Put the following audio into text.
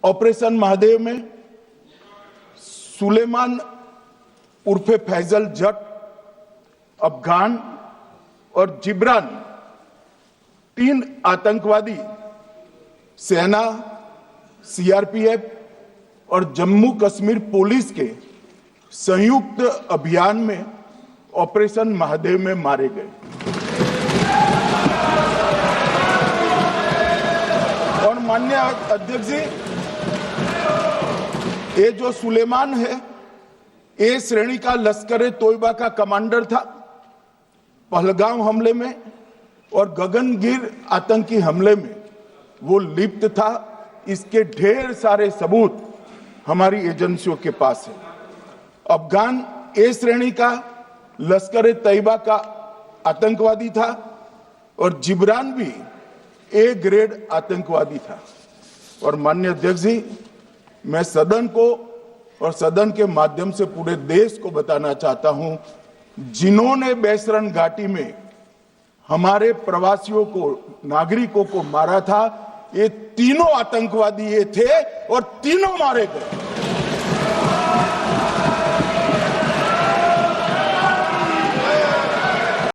Operation Mahadev में सुलेमान उर्फे फैजल जट, अफगान और जिब्रान 3 आतंकवादी सेना, सीआरपीएफ और जम्मू कश्मीर पुलिस के संयुक्त अभियान में ऑपरेशन महादेव में मारे गए। और माननीय अध्यक्ष जी, ये जो सुलेमान है, ए श्रेणी का लश्कर तोयबा का कमांडर था। पहलगाम हमले में और गगनगिर आतंकी हमले में वो लिप्त था। इसके ढेर सारे सबूत हमारी एजेंसियों के पास है। अफगान ए श्रेणी का लश्कर तैयबा का आतंकवादी था और जिब्रान भी ए ग्रेड आतंकवादी था। और माननीय अध्यक्ष जी, मैं सदन को और सदन के माध्यम से पूरे देश को बताना चाहता हूं, जिन्होंने बैसरन घाटी में हमारे प्रवासियों को, नागरिकों को मारा था, ये तीनों आतंकवादी ये थे और तीनों मारे गए।